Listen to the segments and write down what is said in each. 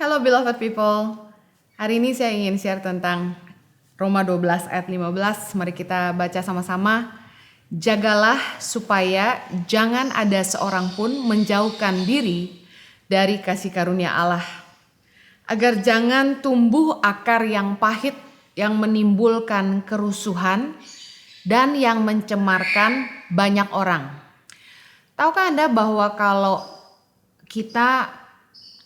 Hello beloved people. Hari ini saya ingin share tentang Roma 12 ayat 15. Mari kita baca sama-sama. Jagalah supaya jangan ada seorang pun menjauhkan diri dari kasih karunia Allah. Agar jangan tumbuh akar yang pahit yang menimbulkan kerusuhan dan yang mencemarkan banyak orang. Tahukah Anda bahwa kalau kita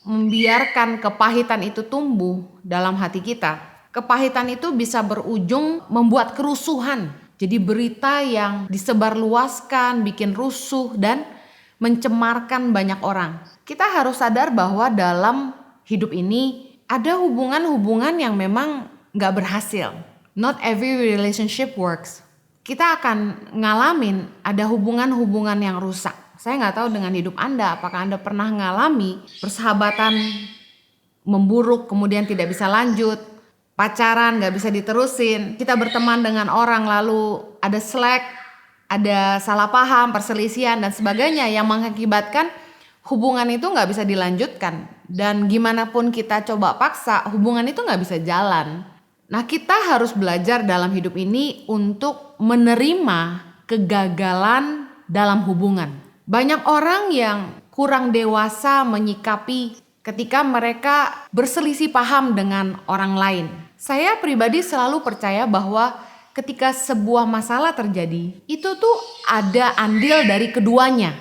membiarkan kepahitan itu tumbuh dalam hati kita, kepahitan itu bisa berujung membuat kerusuhan. Jadi berita yang disebarluaskan, bikin rusuh dan mencemarkan banyak orang. Kita harus sadar bahwa dalam hidup ini ada hubungan-hubungan yang memang gak berhasil. Not every relationship works. Kita akan ngalamin ada hubungan-hubungan yang rusak. Saya nggak tahu dengan hidup Anda, apakah Anda pernah ngalami persahabatan memburuk kemudian tidak bisa lanjut, pacaran nggak bisa diterusin, kita berteman dengan orang lalu ada slack, ada salah paham, perselisihan dan sebagainya yang mengakibatkan hubungan itu nggak bisa dilanjutkan. Dan gimana pun kita coba paksa, hubungan itu nggak bisa jalan. Nah, kita harus belajar dalam hidup ini untuk menerima kegagalan dalam hubungan. Banyak orang yang kurang dewasa menyikapi ketika mereka berselisih paham dengan orang lain. Saya pribadi selalu percaya bahwa ketika sebuah masalah terjadi, itu tuh ada andil dari keduanya.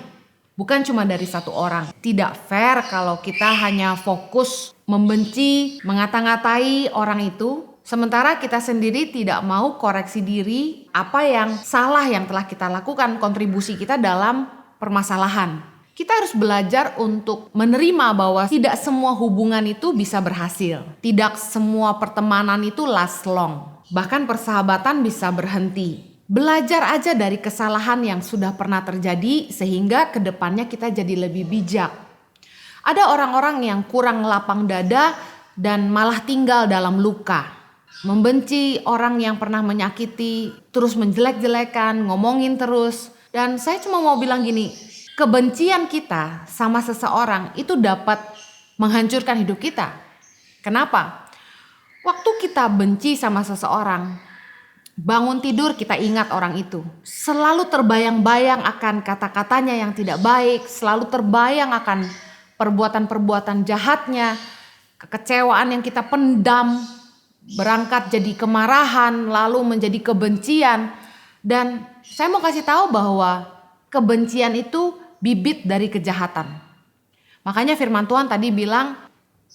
Bukan cuma dari satu orang. Tidak fair kalau kita hanya fokus membenci, mengata-ngatai orang itu, sementara kita sendiri tidak mau koreksi diri apa yang salah yang telah kita lakukan, kontribusi kita dalam permasalahan. Kita harus belajar untuk menerima bahwa tidak semua hubungan itu bisa berhasil. Tidak semua pertemanan itu last long. Bahkan persahabatan bisa berhenti. Belajar aja dari kesalahan yang sudah pernah terjadi sehingga kedepannya kita jadi lebih bijak. Ada orang-orang yang kurang lapang dada dan malah tinggal dalam luka. Membenci orang yang pernah menyakiti, terus menjelek-jelekan, ngomongin terus. Dan saya cuma mau bilang gini, kebencian kita sama seseorang itu dapat menghancurkan hidup kita. Kenapa? Waktu kita benci sama seseorang, bangun tidur kita ingat orang itu. Selalu terbayang-bayang akan kata-katanya yang tidak baik, selalu terbayang akan perbuatan-perbuatan jahatnya, kekecewaan yang kita pendam, berangkat jadi kemarahan, lalu menjadi kebencian. Dan saya mau kasih tahu bahwa kebencian itu bibit dari kejahatan. Makanya firman Tuhan tadi bilang,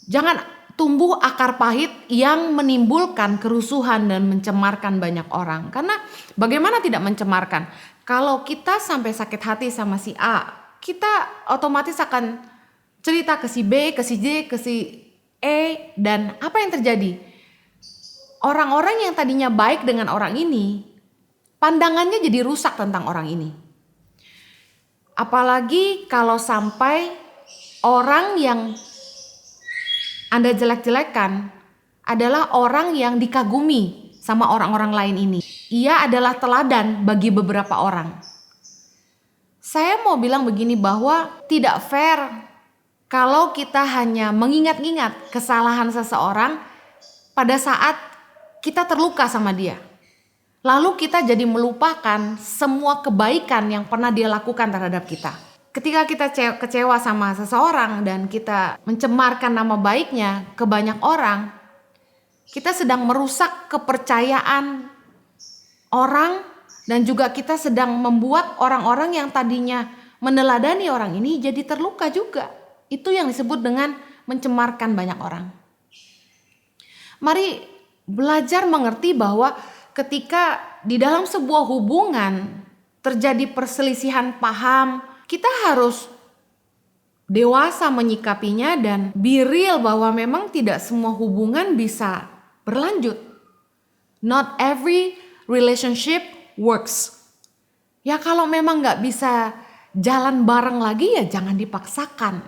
jangan tumbuh akar pahit yang menimbulkan kerusuhan dan mencemarkan banyak orang. Karena bagaimana tidak mencemarkan? Kalau kita sampai sakit hati sama si A, kita otomatis akan cerita ke si B, ke si J, ke si E, dan apa yang terjadi? Orang-orang yang tadinya baik dengan orang ini, pandangannya jadi rusak tentang orang ini. Apalagi kalau sampai orang yang Anda jelek-jelekan adalah orang yang dikagumi sama orang-orang lain ini. Ia adalah teladan bagi beberapa orang. Saya mau bilang begini bahwa tidak fair kalau kita hanya mengingat-ingat kesalahan seseorang pada saat kita terluka sama dia. Lalu kita jadi melupakan semua kebaikan yang pernah dia lakukan terhadap kita. Ketika kita kecewa sama seseorang dan kita mencemarkan nama baiknya ke banyak orang, kita sedang merusak kepercayaan orang dan juga kita sedang membuat orang-orang yang tadinya meneladani orang ini jadi terluka juga. Itu yang disebut dengan mencemarkan banyak orang. Mari belajar mengerti bahwa ketika di dalam sebuah hubungan terjadi perselisihan paham, kita harus dewasa menyikapinya dan be real bahwa memang tidak semua hubungan bisa berlanjut. Not every relationship works. Ya kalau memang gak bisa jalan bareng lagi ya jangan dipaksakan.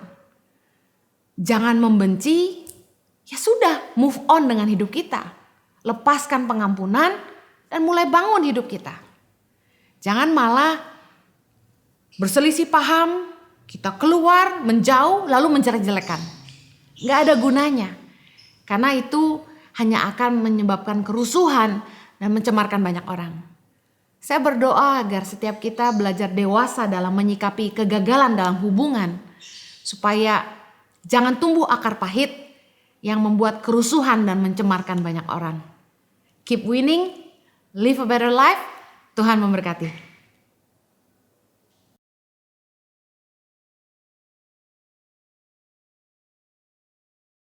Jangan membenci, ya sudah move on dengan hidup kita. Lepaskan pengampunan dan mulai bangun hidup kita. Jangan malah berselisih paham, kita keluar, menjauh, lalu menjelek-jelekan. Nggak ada gunanya. Karena itu hanya akan menyebabkan kerusuhan dan mencemarkan banyak orang. Saya berdoa agar setiap kita belajar dewasa dalam menyikapi kegagalan dalam hubungan. Supaya jangan tumbuh akar pahit yang membuat kerusuhan dan mencemarkan banyak orang. Keep winning, live a better life. Tuhan memberkati.